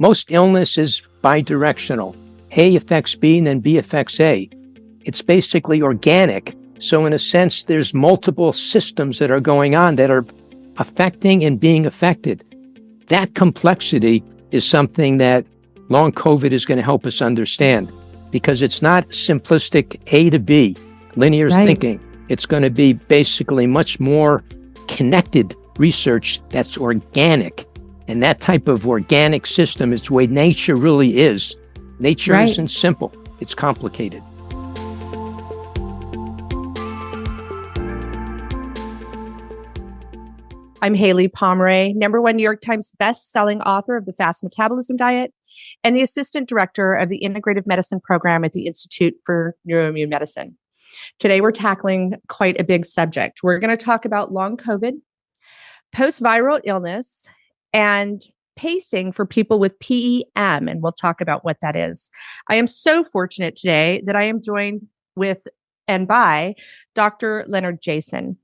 Most illness is bidirectional. A affects B and then B affects A. It's basically organic. So in a sense, there's multiple systems that are going on that are affecting and being affected. That complexity is something that long COVID is going to help us understand, because it's not simplistic A to B, linear thinking. It's going to be basically much more connected research that's organic. And that type of organic system is the way nature really is. Nature isn't simple. It's complicated. I'm Haylie Pomroy, #1 New York Times best-selling author of the Fast Metabolism Diet and the assistant director of the Integrative Medicine program at the Institute for Neuroimmune Medicine. Today, we're tackling quite a big subject. We're going to talk about long COVID, post-viral illness, and pacing for people with PEM, and we'll talk about what that is. I am so fortunate today that I am joined with and by Dr. Leonard Jason.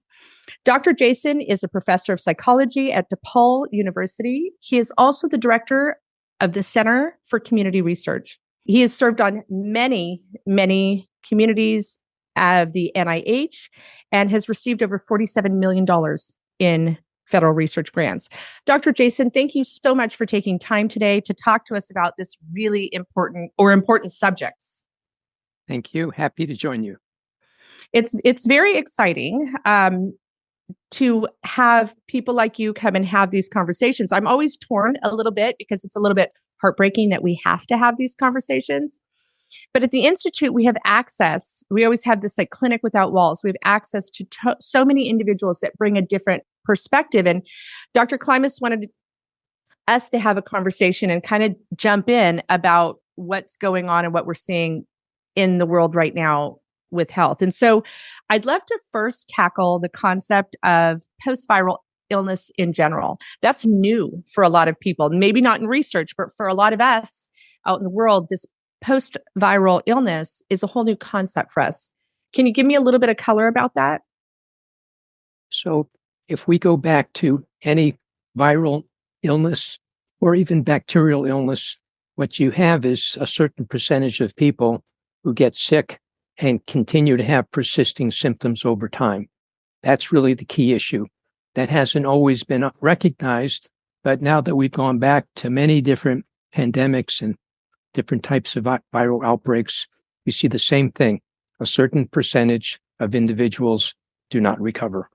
Dr. Jason is a professor of psychology at DePaul University. He is also the director of the Center for Community Research. He has served on many communities of the NIH and has received over $47 million in federal research grants. Dr. Jason, thank you so much for taking time today to talk to us about this really important subjects. Thank you. Happy to join you. It's very exciting to have people like you come and have these conversations. I'm always torn a little bit because it's a little bit heartbreaking that we have to have these conversations. But at the Institute, we have access. We always have this like clinic without walls. We have access to so many individuals that bring a different perspective. And Dr. Klimas wanted us to have a conversation and kind of jump in about what's going on and what we're seeing in the world right now with health. And so I'd love to first tackle the concept of post-viral illness in general. That's new for a lot of people, maybe not in research, but for a lot of us out in the world, this post-viral illness is a whole new concept for us. Can you give me a little bit of color about that? So if we go back to any viral illness or even bacterial illness, what you have is a certain percentage of people who get sick and continue to have persisting symptoms over time. That's really the key issue. That hasn't always been recognized, but now that we've gone back to many different pandemics and different types of viral outbreaks, you see the same thing. A certain percentage of individuals do not recover.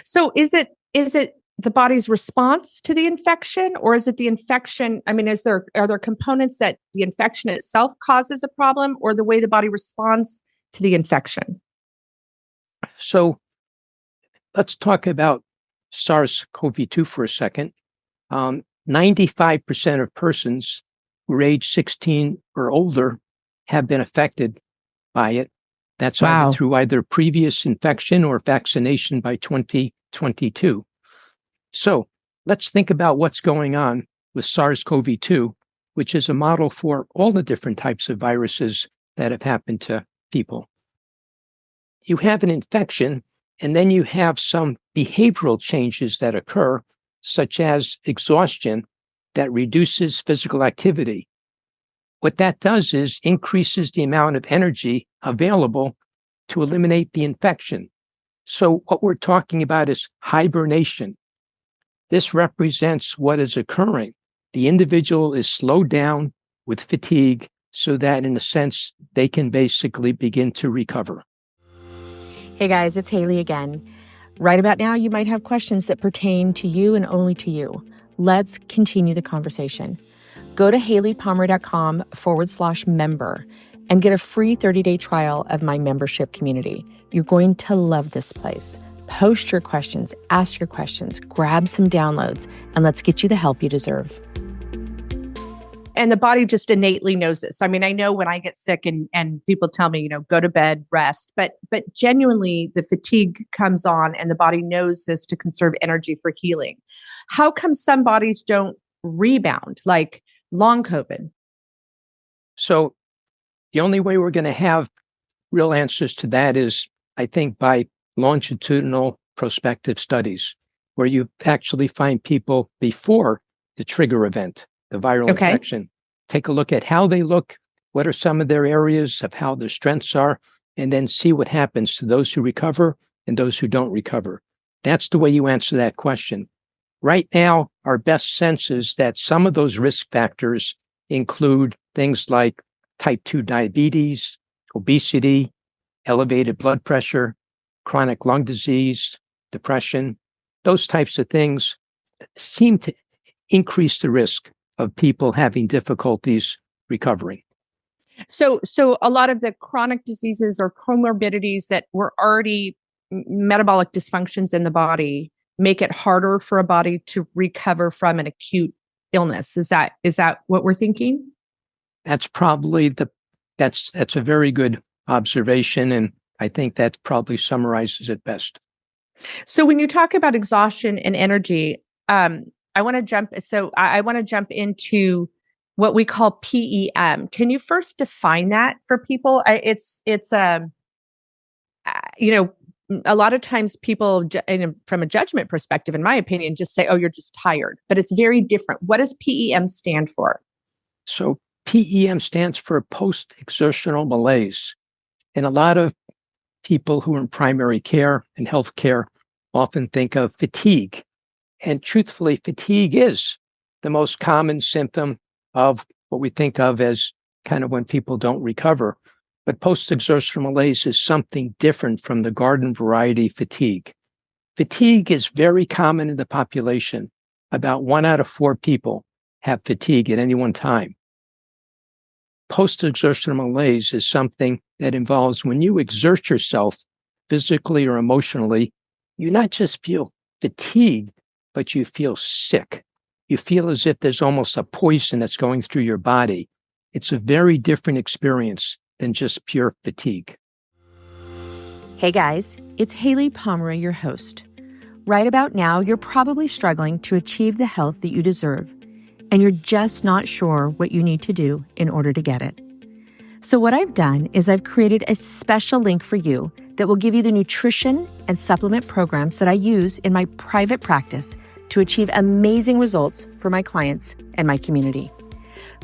So is it the body's response to the infection, or is it the infection? I mean, are there components that the infection itself causes a problem, or the way the body responds to the infection? So let's talk about SARS-CoV-2 for a second. 95% of persons who are age 16 or older have been affected by it. That's either through either previous infection or vaccination by 2022. So let's think about what's going on with SARS-CoV-2, which is a model for all the different types of viruses that have happened to people. You have an infection, and then you have some behavioral changes that occur, such as exhaustion that reduces physical activity. What that does is increases the amount of energy available to eliminate the infection. So what we're talking about is hibernation. This represents what is occurring. The individual is slowed down with fatigue so that, in a sense, they can basically begin to recover. Hey guys, it's Haylie again. Right about now, you might have questions that pertain to you and only to you. Let's continue the conversation. Go to HayliePomroy.com/member and get a free 30-day trial of my membership community. You're going to love this place. Post your questions, ask your questions, grab some downloads, and let's get you the help you deserve. And the body just innately knows this. I mean, I know when I get sick and people tell me, go to bed, rest, but genuinely the fatigue comes on and the body knows this to conserve energy for healing. How come some bodies don't rebound, like long COVID? So the only way we're going to have real answers to that is, I think, by longitudinal prospective studies, where you actually find people before the trigger event. the viral infection. Take a look at how they look, what are some of their areas of how their strengths are, and then see what happens to those who recover and those who don't recover. That's the way you answer that question. Right now, our best sense is that some of those risk factors include things like type 2 diabetes, obesity, elevated blood pressure, chronic lung disease, depression. Those types of things seem to increase the risk of people having difficulties recovering. So a lot of the chronic diseases or comorbidities that were already metabolic dysfunctions in the body make it harder for a body to recover from an acute illness. Is that what we're thinking? That's probably that's a very good observation, and I think that probably summarizes it best. So when you talk about exhaustion and energy, I want to jump into what we call PEM. Can you first define that for people? It's a lot of times people, from a judgment perspective, in my opinion, just say, "Oh, you're just tired," but it's very different. What does PEM stand for? So PEM stands for post-exertional malaise, and a lot of people who are in primary care and healthcare often think of fatigue, and truthfully, fatigue is the most common symptom of what we think of as kind of when people don't recover. But post-exertional malaise is something different from the garden variety fatigue. Fatigue is very common in the population. About 1 out of 4 people have fatigue at any one time. Post-exertional malaise is something that involves when you exert yourself physically or emotionally, you not just feel fatigued, but you feel sick. You feel as if there's almost a poison that's going through your body. It's a very different experience than just pure fatigue. Hey guys, it's Haylie Pomroy, your host. Right about now, you're probably struggling to achieve the health that you deserve, and you're just not sure what you need to do in order to get it. So what I've done is I've created a special link for you that will give you the nutrition and supplement programs that I use in my private practice to achieve amazing results for my clients and my community.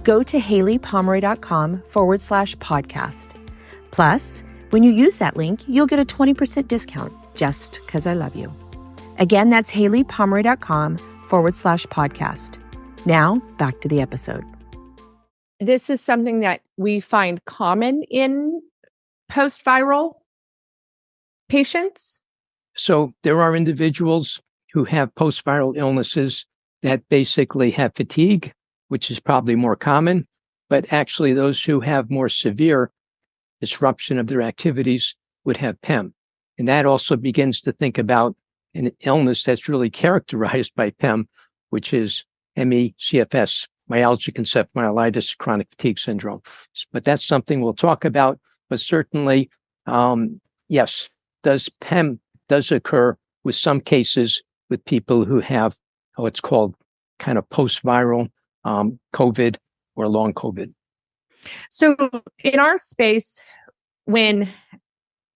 Go to HayliePomroy.com/podcast. Plus, when you use that link, you'll get a 20% discount just because I love you. Again, that's HayliePomroy.com/podcast. Now, back to the episode. This is something that we find common in post-viral patients. So there are individuals who have post-viral illnesses that basically have fatigue, which is probably more common, but actually those who have more severe disruption of their activities would have PEM. And that also begins to think about an illness that's really characterized by PEM, which is ME/CFS, myalgic encephalomyelitis, chronic fatigue syndrome. But that's something we'll talk about. But certainly, yes, PEM does occur with some cases with people who have what's called kind of post-viral COVID or long COVID. So in our space, when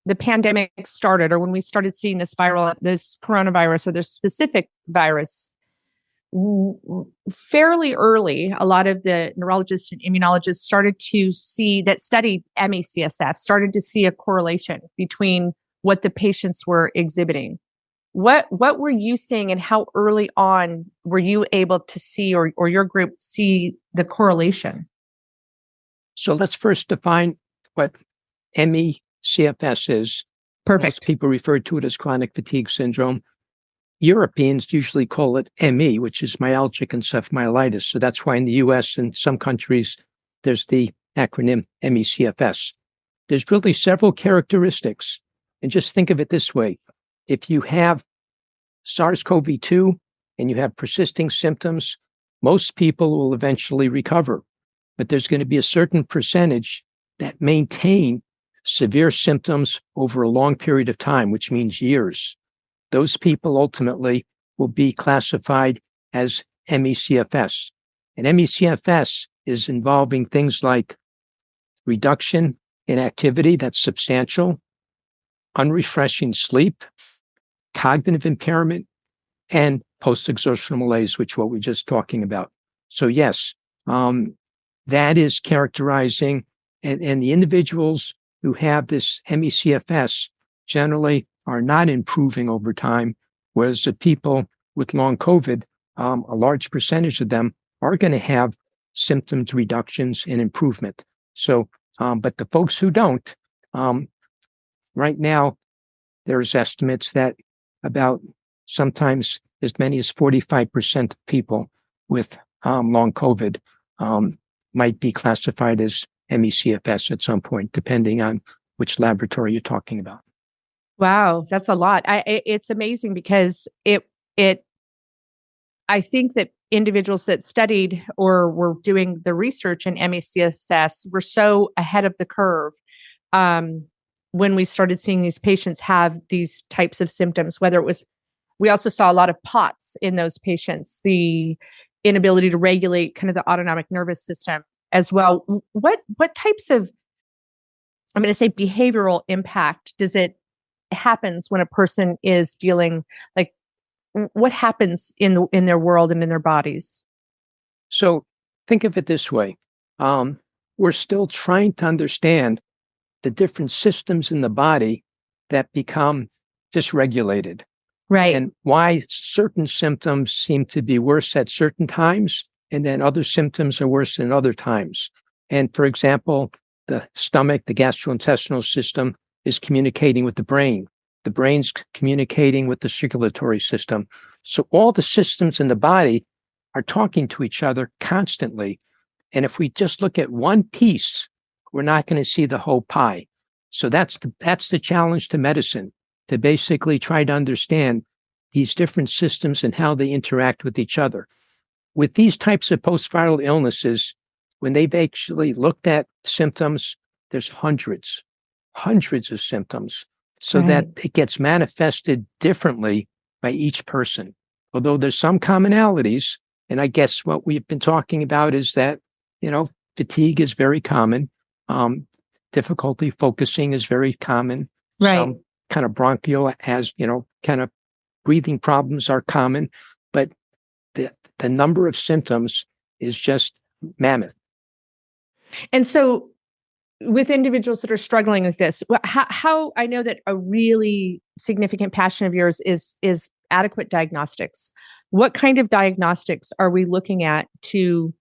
the pandemic started, or when we started seeing this coronavirus or this specific virus, fairly early, a lot of the neurologists and immunologists started to see that studied ME/CSF, started to see a correlation between what the patients were exhibiting. What were you seeing, and how early on were you able to see, or your group see, the correlation? So let's first define what ME/CFS is. Perfect. Most people refer to it as chronic fatigue syndrome. Europeans usually call it ME, which is myalgic encephalomyelitis. So that's why in the US and some countries, there's the acronym ME/CFS. There's really several characteristics. And just think of it this way. If you have SARS-CoV-2 and you have persisting symptoms, most people will eventually recover. But there's going to be a certain percentage that maintain severe symptoms over a long period of time, which means years. Those people ultimately will be classified as ME/CFS. And ME/CFS is involving things like reduction in activity that's substantial, unrefreshing sleep, cognitive impairment, and post-exertional malaise, which is what we're just talking about. So yes, that is characterizing, and the individuals who have this ME/CFS generally are not improving over time, whereas the people with long COVID, a large percentage of them are going to have symptoms reductions and improvement. So, but the folks who don't, right now, there's estimates that about sometimes as many as 45% of people with long COVID might be classified as ME/CFS at some point, depending on which laboratory you're talking about. Wow, that's a lot. It's amazing because I think that individuals that studied or were doing the research in ME/CFS were so ahead of the curve when we started seeing these patients have these types of symptoms, whether it was, we also saw a lot of POTS in those patients, the inability to regulate kind of the autonomic nervous system as well. What types of, I'm going to say, behavioral impact happens when a person is dealing, like, what happens in their world and in their bodies? So think of it this way. We're still trying to understand the different systems in the body that become dysregulated. Right. And why certain symptoms seem to be worse at certain times, and then other symptoms are worse than other times. And for example, the stomach, the gastrointestinal system is communicating with the brain. The brain's communicating with the circulatory system. So all the systems in the body are talking to each other constantly. And if we just look at one piece, we're not going to see the whole pie. So that's the challenge to medicine, to basically try to understand these different systems and how they interact with each other. With these types of post-viral illnesses, when they've actually looked at symptoms, there's hundreds of symptoms, so that it gets manifested differently by each person. Although there's some commonalities, and I guess what we've been talking about is that, fatigue is very common. Difficulty focusing is very common. Right. Some kind of bronchial, kind of breathing problems are common, but the number of symptoms is just mammoth. And so with individuals that are struggling with this, how I know that a really significant passion of yours is adequate diagnostics. What kind of diagnostics are we looking at to,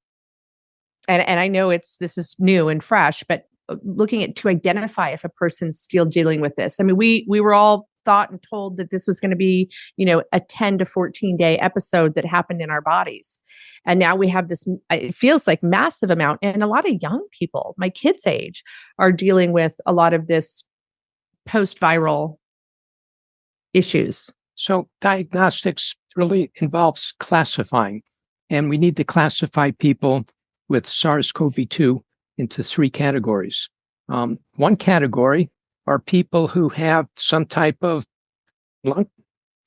and I know this is new and fresh, but looking at to identify if a person's still dealing with this? I mean, we were all thought and told that this was going to be, a 10 to 14 day episode that happened in our bodies. And now we have this, it feels like massive amount. And a lot of young people, my kids' age, are dealing with a lot of this post-viral issues. So diagnostics really involves classifying. And we need to classify people with SARS-CoV-2 into three categories. One category are people who have some type of lung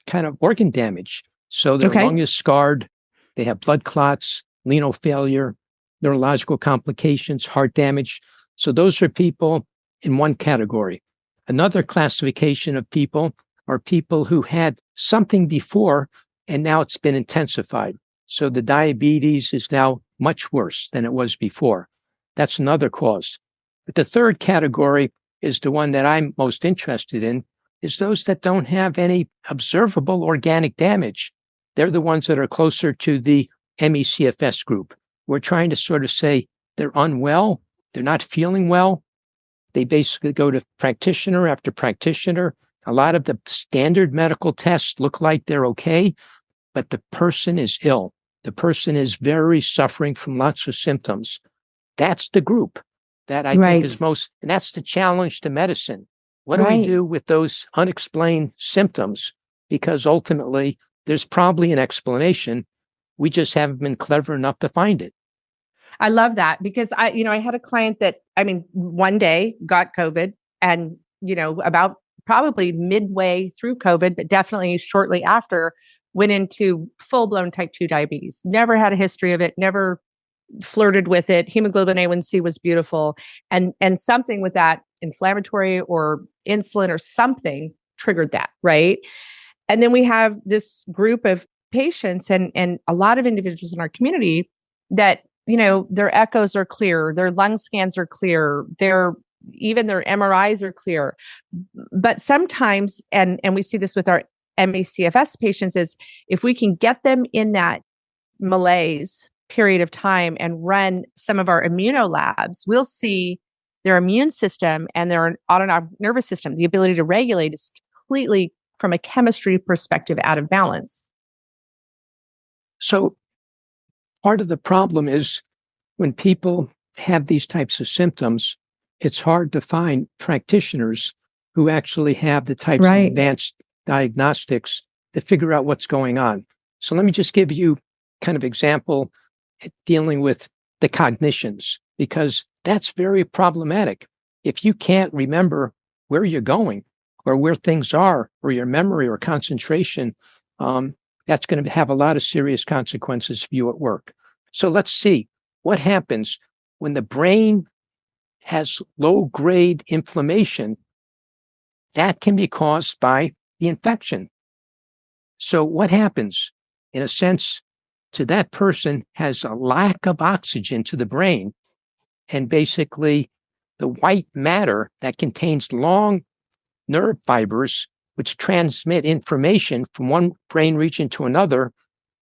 kind of organ damage. So their lung is scarred, they have blood clots, renal failure, neurological complications, heart damage. So those are people in one category. Another classification of people are people who had something before and now it's been intensified. So the diabetes is now much worse than it was before. That's another cause. But the third category is the one that I'm most interested in, is those that don't have any observable organic damage. They're the ones that are closer to the ME/CFS group. We're trying to sort of say they're unwell, they're not feeling well. They basically go to practitioner after practitioner. A lot of the standard medical tests look like they're okay, but the person is ill. The person is very suffering from lots of symptoms. That's the group that I think is most, and that's the challenge to medicine. What do we do with those unexplained symptoms? Because ultimately, there's probably an explanation. We just haven't been clever enough to find it. I love that because I had a client that, one day got COVID and, about probably midway through COVID, but definitely shortly after, went into full-blown type 2 diabetes. Never had a history of it, never flirted with it. Hemoglobin A1C was beautiful. And something with that inflammatory or insulin or something triggered that, right? And then we have this group of patients and a lot of individuals in our community that, their echoes are clear, their lung scans are clear, even their MRIs are clear. But sometimes, and we see this with our ME/CFS patients, is if we can get them in that malaise period of time and run some of our immunolabs, we'll see their immune system and their autonomic nervous system, the ability to regulate, is completely, from a chemistry perspective, out of balance. So part of the problem is when people have these types of symptoms, it's hard to find practitioners who actually have the types of advanced diagnostics to figure out what's going on. So let me just give you kind of example dealing with the cognitions, because that's very problematic. If you can't remember where you're going or where things are, or your memory or concentration, that's going to have a lot of serious consequences for you at work. So let's see what happens when the brain has low-grade inflammation. That can be caused by the infection. So what happens? In a sense, to that person has a lack of oxygen to the brain, and basically the white matter that contains long nerve fibers which transmit information from one brain region to another,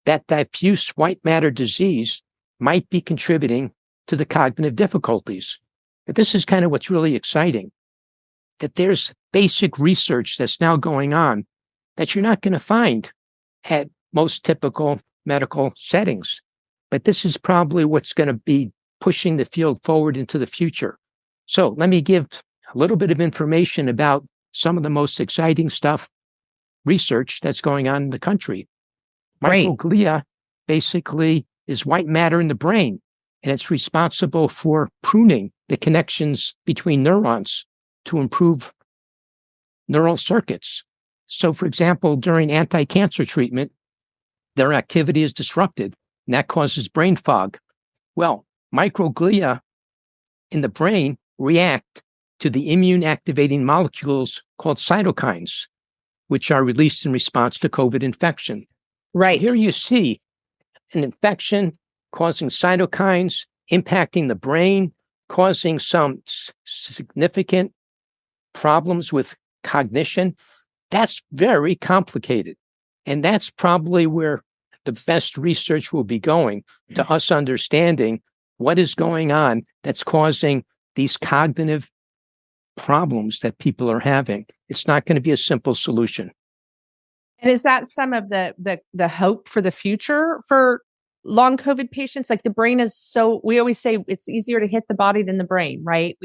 that diffuse white matter disease might be contributing to the cognitive difficulties. But this is kind of what's really exciting, that there's basic research that's now going on that you're not going to find at most typical medical settings. But this is probably what's going to be pushing the field forward into the future. So let me give a little bit of information about some of the most exciting research that's going on in the country. Microglia basically is white matter in the brain, and it's responsible for pruning the connections between neurons to improve neural circuits. So, for example, during anti-cancer treatment, their activity is disrupted, and that causes brain fog. Well, microglia in the brain react to the immune activating molecules called cytokines, which are released in response to COVID infection. Right. So here you see an infection causing cytokines, impacting the brain, causing some significant problems with cognition. That's very complicated. And that's probably where the best research will be going, to us understanding what is going on that's causing these cognitive problems that people are having. It's not going to be a simple solution. And is that some of the hope for the future for long COVID patients? Like, the brain is we always say it's easier to hit the body than the brain, right?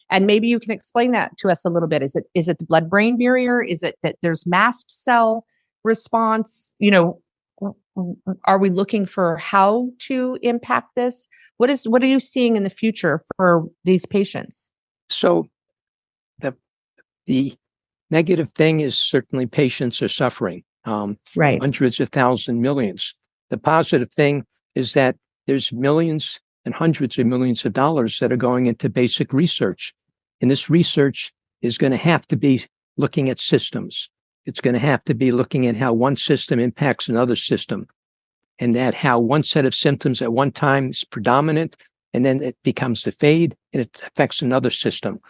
And maybe you can explain that to us a little bit. Is it the blood-brain barrier? Is it that there's mast cell response? Are we looking for how to impact this? What are you seeing in the future for these patients? So the negative thing is certainly patients are suffering, right? Hundreds of thousands, millions. The positive thing is that there's millions and hundreds of millions of dollars that are going into basic research. And this research is going to have to be looking at systems. It's going to have to be looking at how one system impacts another system, and that how one set of symptoms at one time is predominant, and then it becomes the fade and it affects another system.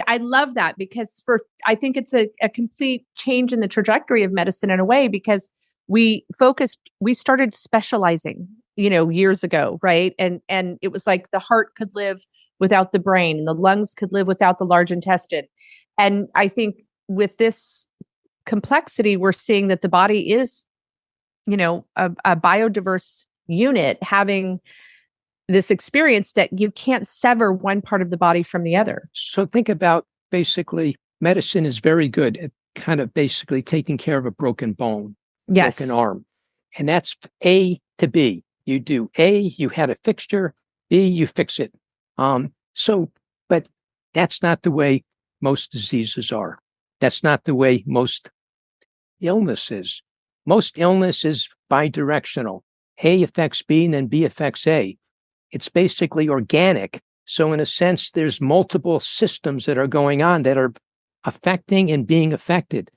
I love that, because I think it's a complete change in the trajectory of medicine in a way, because we started specializing, years ago, right? And it was like the heart could live without the brain, and the lungs could live without the large intestine. And I think with this complexity, we're seeing that the body is, a biodiverse unit, having this experience that you can't sever one part of the body from the other. So think about, basically, medicine is very good at kind of basically taking care of a broken bone, broken arm. And that's A to B. You do A, you had a fixture, B, you fix it. But that's not the way most diseases are. That's not the way most illness is. Most illness is bidirectional. A affects B and then B affects A. It's basically organic. So in a sense, there's multiple systems that are going on that are affecting and being affected.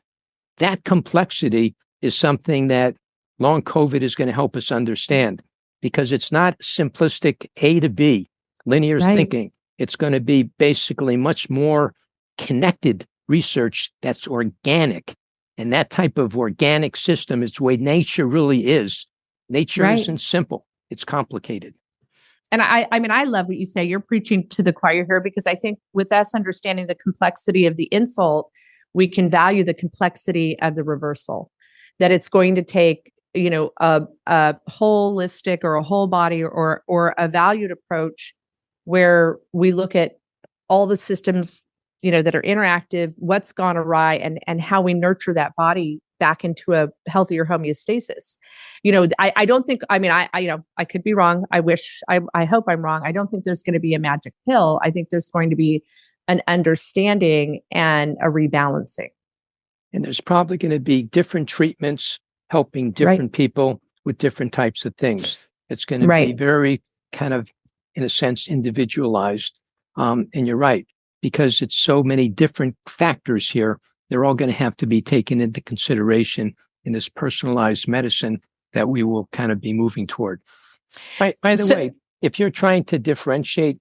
That complexity is something that long COVID is going to help us understand. because it's not simplistic A to B, linear thinking. It's going to be basically much more connected research that's organic. And that type of organic system is the way nature really is. Nature isn't simple. It's complicated. And I mean, I love what you say. You're preaching to the choir here, because I think with us understanding the complexity of the insult, we can value the complexity of the reversal, that it's going to take, a holistic or a whole body or a valued approach where we look at all the systems, that are interactive, what's gone awry, and how we nurture that body back into a healthier homeostasis. I don't think, I could be wrong. I hope I'm wrong. I don't think there's going to be a magic pill. I think there's going to be an understanding and a rebalancing. And there's probably going to be different treatments helping different people with different types of things. It's going to be very kind of, in a sense, individualized. And you're right, because it's so many different factors here. They're all going to have to be taken into consideration in this personalized medicine that we will kind of be moving toward. By the way, if you're trying to differentiate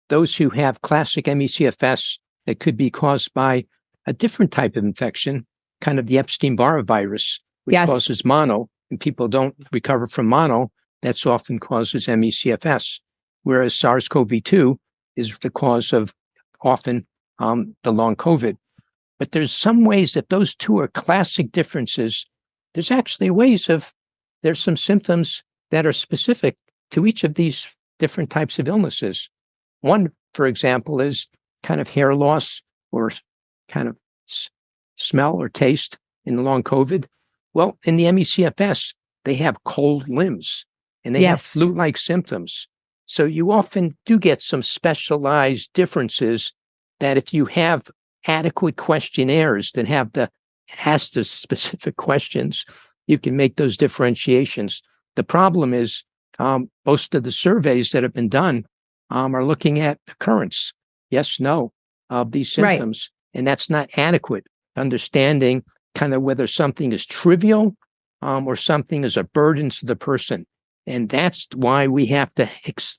those who have classic ME/CFS that could be caused by a different type of infection, kind of the Epstein-Barr virus, which causes mono, and people don't recover from mono, that's often causes ME/CFS, whereas SARS-CoV-2 is the cause of often the long COVID. But there's some ways that those two are classic differences. There's actually there's some symptoms that are specific to each of these different types of illnesses. One, for example, is kind of hair loss or kind of smell or taste in the long COVID. Well, in the ME/CFS, they have cold limbs and they have flu-like symptoms. So you often do get some specialized differences that if you have adequate questionnaires that ask the specific questions, you can make those differentiations. The problem is most of the surveys that have been done are looking at occurrence, yes, no, of these symptoms. And that's not adequate. Understanding kind of whether something is trivial or something is a burden to the person. And that's why we have to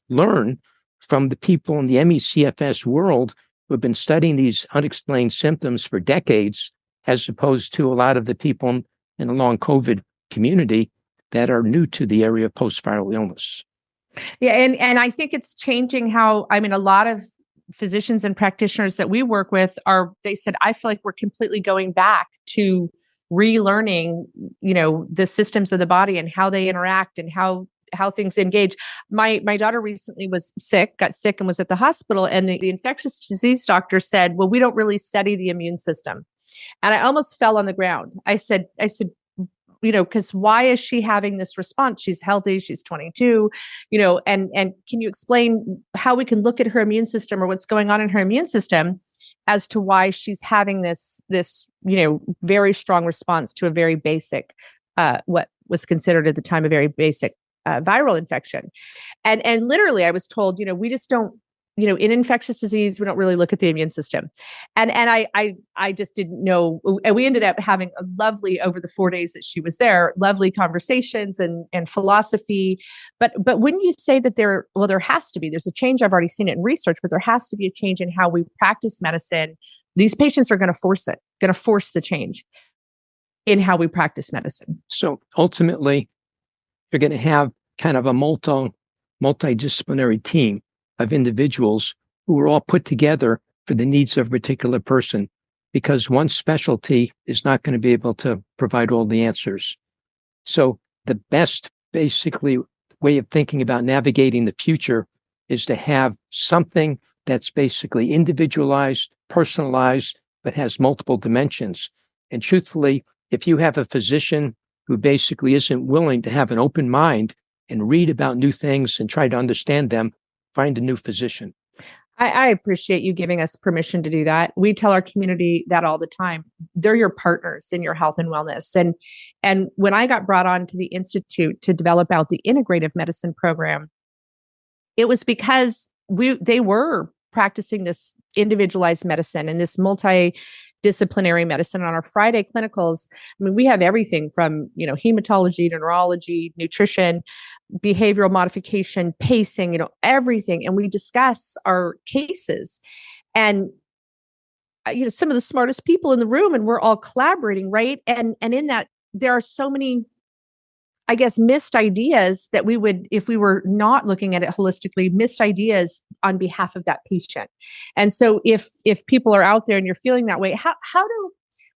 learn from the people in the ME/CFS world who have been studying these unexplained symptoms for decades, as opposed to a lot of the people in the long COVID community that are new to the area of post-viral illness. Yeah. And I think it's changing a lot of physicians and practitioners that we work with they said, I feel like we're completely going back to relearning, the systems of the body and how they interact and how things engage. My daughter recently got sick and was at the hospital, and the infectious disease doctor said, well, we don't really study the immune system. And I almost fell on the ground. I said, because why is she having this response? She's healthy. She's 22, and can you explain how we can look at her immune system or what's going on in her immune system as to why she's having this very strong response to a very basic, what was considered at the time a very basic viral infection. And literally I was told, we just don't, in infectious disease, we don't really look at the immune system. And I just didn't know. And we ended up having a lovely, over the 4 days that she was there, lovely conversations and philosophy. But when you say that there's a change, I've already seen it in research, but there has to be a change in how we practice medicine. These patients are going to force the change in how we practice medicine. So ultimately, you're going to have kind of a multidisciplinary team of individuals who are all put together for the needs of a particular person, because one specialty is not going to be able to provide all the answers. So the best basically way of thinking about navigating the future is to have something that's basically individualized, personalized, but has multiple dimensions. And truthfully, if you have a physician who basically isn't willing to have an open mind and read about new things and try to understand them, find a new physician. I appreciate you giving us permission to do that. We tell our community that all the time. They're your partners in your health and wellness. And when I got brought on to the Institute to develop out the integrative medicine program, it was because they were practicing this individualized medicine and this disciplinary medicine on our Friday clinicals. I mean, we have everything from, hematology to neurology, nutrition, behavioral modification, pacing, everything. And we discuss our cases and, some of the smartest people in the room, and we're all collaborating. Right. And in that, there are so many, I guess, missed ideas that we would, if we were not looking at it holistically, missed ideas on behalf of that patient. And so if people are out there and you're feeling that way,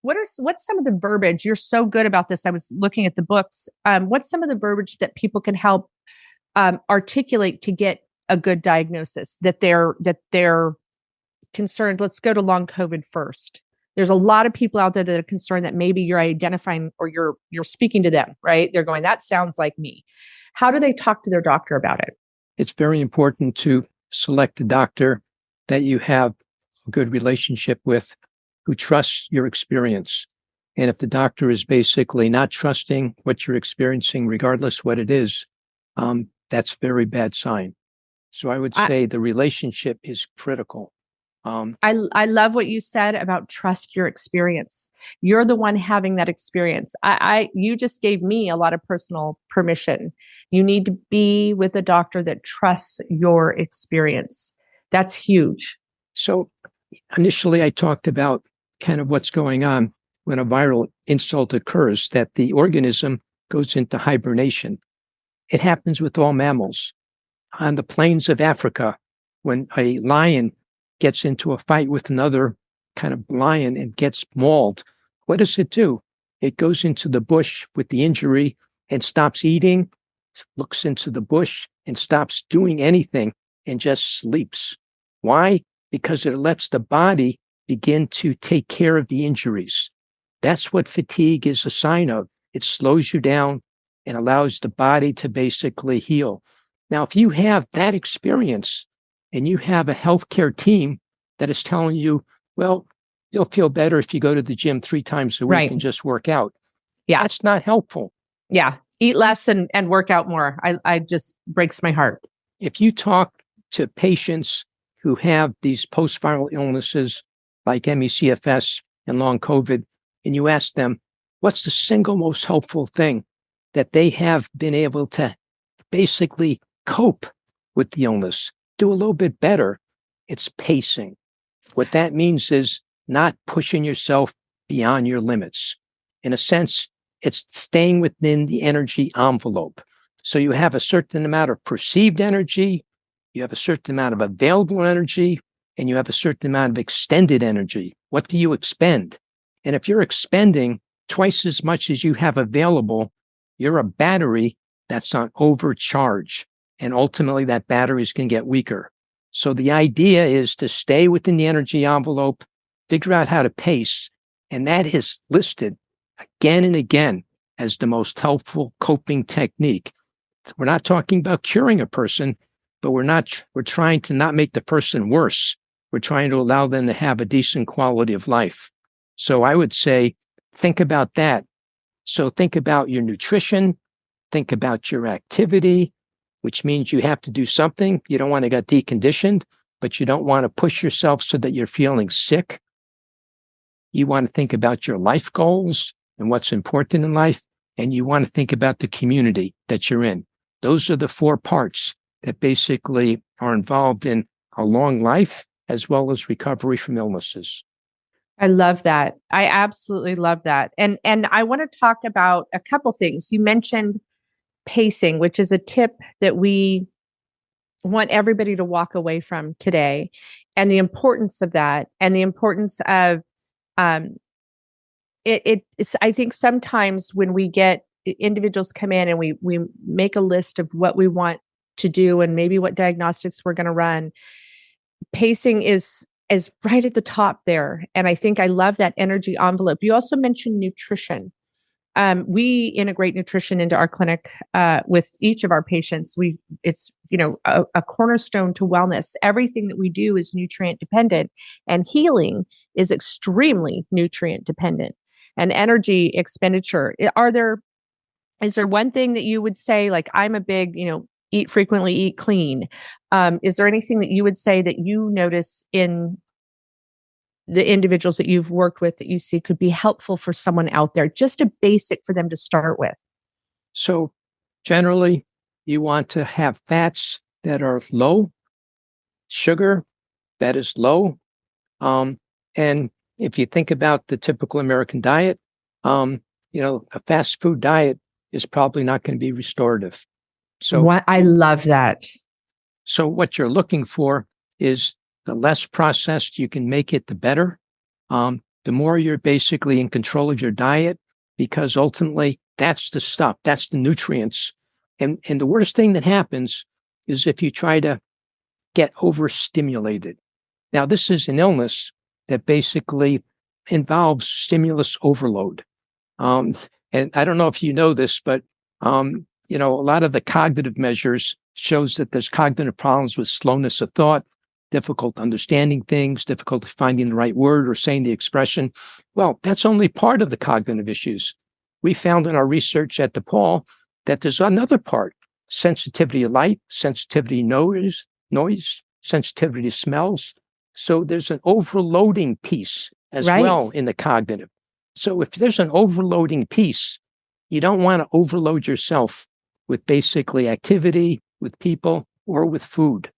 what's some of the verbiage? You're so good about this. I was looking at the books. What's some of the verbiage that people can help articulate to get a good diagnosis, that they're concerned? Let's go to long COVID first. There's a lot of people out there that are concerned that maybe you're identifying or you're speaking to them, right? They're going, that sounds like me. How do they talk to their doctor about it? It's very important to select a doctor that you have a good relationship with, who trusts your experience. And if the doctor is basically not trusting what you're experiencing, regardless what it is, that's a very bad sign. So I would say the relationship is critical. I love what you said about trust your experience. You're the one having that experience. You just gave me a lot of personal permission. You need to be with a doctor that trusts your experience. That's huge. So initially I talked about kind of what's going on when a viral insult occurs, that the organism goes into hibernation. It happens with all mammals. On the plains of Africa, when a lion gets into a fight with another kind of lion and gets mauled, what does it do? It goes into the bush with the injury and stops eating, looks into the bush and stops doing anything and just sleeps. Why? Because it lets the body begin to take care of the injuries. That's what fatigue is a sign of. It slows you down and allows the body to basically heal. Now, if you have that experience, and you have a healthcare team that is telling you, well, you'll feel better if you go to the gym 3 times a week and just work out. Yeah. That's not helpful. Yeah. Eat less and work out more. I just breaks my heart. If you talk to patients who have these post-viral illnesses like ME/CFS and long COVID, and you ask them, what's the single most helpful thing that they have been able to basically cope with the illness, do a little bit better? It's pacing. What that means is not pushing yourself beyond your limits. In a sense, it's staying within the energy envelope. So you have a certain amount of perceived energy, you have a certain amount of available energy, and you have a certain amount of extended energy. What do you expend? And if you're expending twice as much as you have available, you're a battery that's on overcharge. And ultimately, that battery is going to get weaker. So the idea is to stay within the energy envelope, figure out how to pace. And that is listed again and again as the most helpful coping technique. We're not talking about curing a person, but we're trying to not make the person worse. We're trying to allow them to have a decent quality of life. So I would say, think about that. So think about your nutrition, think about your activity, which means you have to do something. You don't want to get deconditioned, but you don't want to push yourself so that you're feeling sick. You want to think about your life goals and what's important in life, and you want to think about the community that you're in. Those are the 4 parts that basically are involved in a long life as well as recovery from illnesses. I love that. I absolutely love that. And I want to talk about a couple things. You mentioned pacing, which is a tip that we want everybody to walk away from today, and the importance of that, and the importance of it's, I think sometimes when we get individuals come in and we make a list of what we want to do and maybe what diagnostics we're going to run, pacing is right at the top there. And I think I love that energy envelope. You also mentioned nutrition. We integrate nutrition into our clinic with each of our patients. It's a cornerstone to wellness. Everything that we do is nutrient dependent, and healing is extremely nutrient dependent. And energy expenditure. Is there one thing that you would say, like, I'm a big, eat frequently, eat clean? Is there anything that you would say that you notice in the individuals that you've worked with that you see could be helpful for someone out there, just a basic for them to start with? So generally, you want to have fats that are low, sugar that is low. And if you think about the typical American diet, a fast food diet is probably not going to be restorative. So I love that. So what you're looking for is the less processed you can make it, the better. The more you're basically in control of your diet, because ultimately that's the stuff, that's the nutrients. And the worst thing that happens is if you try to get overstimulated. Now, this is an illness that basically involves stimulus overload. And I don't know if you know this, but, a lot of the cognitive measures shows that there's cognitive problems with slowness of thought, difficult understanding things, difficult finding the right word or saying the expression. Well, that's only part of the cognitive issues. We found in our research at DePaul that there's another part: sensitivity to light, sensitivity to noise, sensitivity to smells. So there's an overloading piece as well in the cognitive. So if there's an overloading piece, you don't want to overload yourself with basically activity, with people, or with food.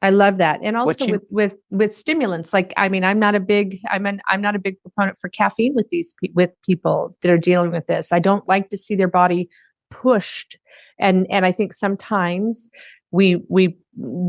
I love that. And also with stimulants, I'm not a big proponent for caffeine with people that are dealing with this. I don't like to see their body pushed. And I think sometimes we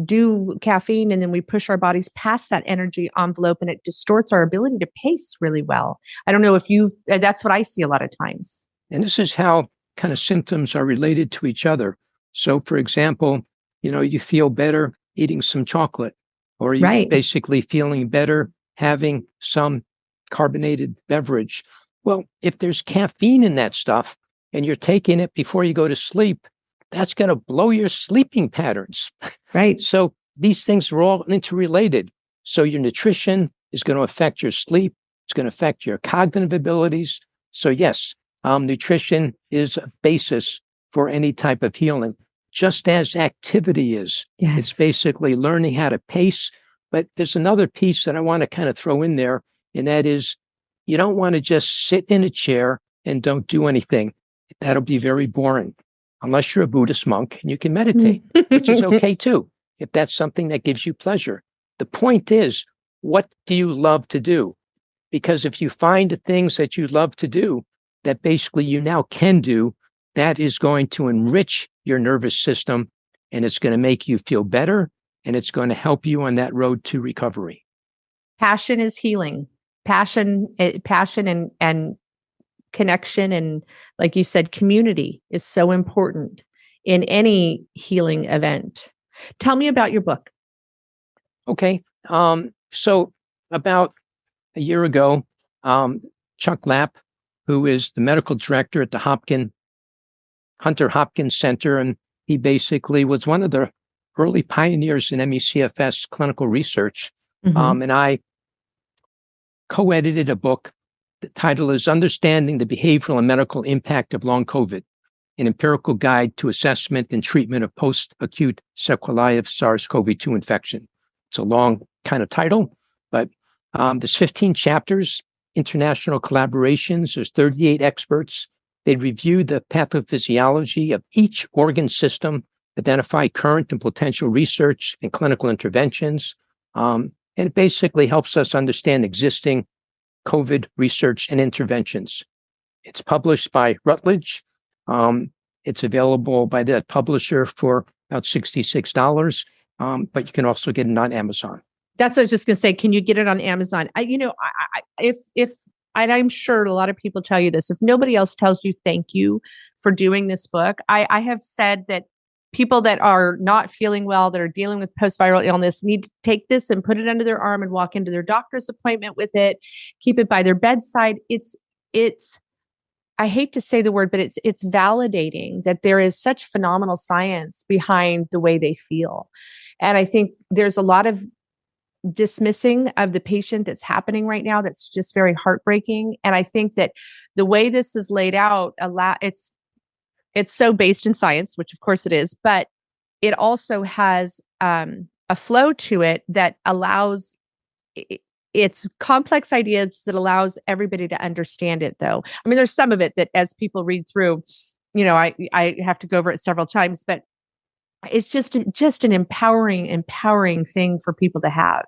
do caffeine and then we push our bodies past that energy envelope and it distorts our ability to pace really well. I don't know if that's what I see a lot of times. And this is how kind of symptoms are related to each other. So for example, you feel better eating some chocolate, or you're basically feeling better having some carbonated beverage. Well, if there's caffeine in that stuff and you're taking it before you go to sleep, that's going to blow your sleeping patterns. Right. So these things are all interrelated. So your nutrition is going to affect your sleep. It's going to affect your cognitive abilities. So yes, nutrition is a basis for any type of healing, just as activity is. Yes. It's basically learning how to pace. But there's another piece that I want to kind of throw in there, and that is you don't want to just sit in a chair and don't do anything. That'll be very boring, unless you're a Buddhist monk and you can meditate, which is okay too, if that's something that gives you pleasure. The point is, what do you love to do? Because if you find the things that you love to do that basically you now can do, that is going to enrich your nervous system, and it's going to make you feel better, and it's going to help you on that road to recovery. Passion is healing. Passion and connection, and like you said, community is so important in any healing event. Tell me about your book. Okay. So about a year ago, Chuck Lapp, who is the medical director at the Hunter Hopkins Center, and he basically was one of the early pioneers in ME/CFS clinical research. And I co-edited a book. The title is Understanding the Behavioral and Medical Impact of Long COVID, an empirical guide to assessment and treatment of post-acute sequelae of SARS-CoV-2 infection. It's a long kind of title, but there's 15 chapters, international collaborations. There's 38 experts. They review the pathophysiology of each organ system, identify current and potential research and clinical interventions. And it basically helps us understand existing COVID research and interventions. It's published by Routledge. It's available by that publisher for about $66, but you can also get it on Amazon. That's what I was just going to say. Can you get it on Amazon? And I'm sure a lot of people tell you this, if nobody else tells you thank you for doing this book, I have said that people that are not feeling well, that are dealing with post-viral illness, need to take this and put it under their arm and walk into their doctor's appointment with it, keep it by their bedside. It's, I hate to say the word, but it's validating that there is such phenomenal science behind the way they feel. And I think there's a lot of dismissing of the patient that's happening right now that's just very heartbreaking. And I think that the way this is laid out, it's so based in science, which of course it is, but it also has a flow to it that allows it's complex ideas that allows everybody to understand it, though. I mean, there's some of it that as people read through, I have to go over it several times, but it's just an empowering thing for people to have.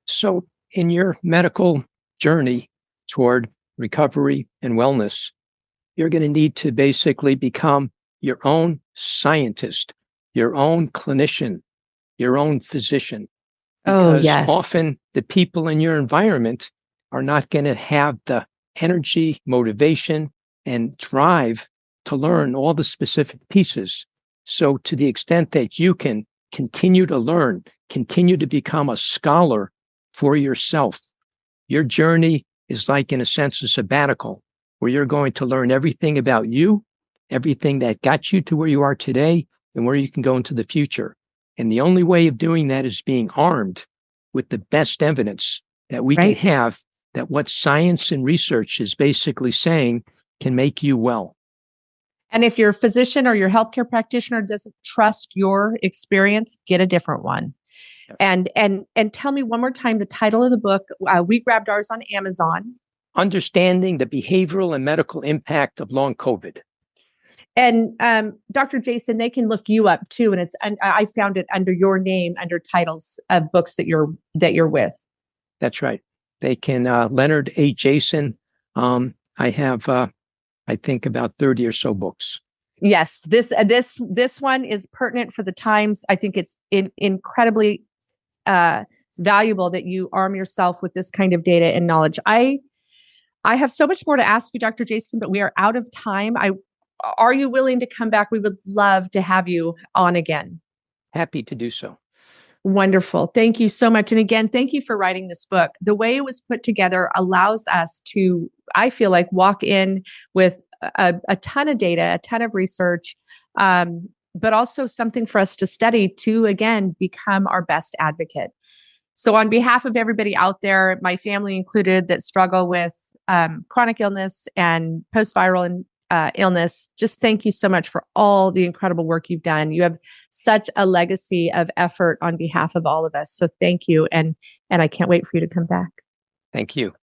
So in your medical journey toward recovery and wellness, you're going to need to basically become your own scientist, your own clinician, your own physician. Because often the people in your environment are not going to have the energy, motivation, and drive to learn all the specific pieces. So to the extent that you can continue to learn, continue to become a scholar for yourself, your journey is like, in a sense, a sabbatical, where you're going to learn everything about you, everything that got you to where you are today, and where you can go into the future. And the only way of doing that is being armed with the best evidence that we can have, that what science and research is basically saying can make you well. And if your physician or your healthcare practitioner doesn't trust your experience, get a different one. And tell me one more time the title of the book. We grabbed ours on Amazon. Understanding the behavioral and medical impact of long COVID. And Dr. Jason, they can look you up too, and I found it under your name, under titles of books that you're with. That's right. They can Leonard A. Jason. I have I think about 30 or so books. Yes, this one is pertinent for the times. I think it's incredibly valuable that you arm yourself with this kind of data and knowledge. I have so much more to ask you, Dr. Jason, but we are out of time. Are you willing to come back? We would love to have you on again. Happy to do so. Wonderful. Thank you so much. And again, thank you for writing this book. The way it was put together allows us to, I feel like, walk in with a ton of data, a ton of research, but also something for us to study to, again, become our best advocate. So on behalf of everybody out there, my family included, that struggle with chronic illness and post-viral illness, just thank you so much for all the incredible work you've done. You have such a legacy of effort on behalf of all of us. So thank you. And I can't wait for you to come back. Thank you.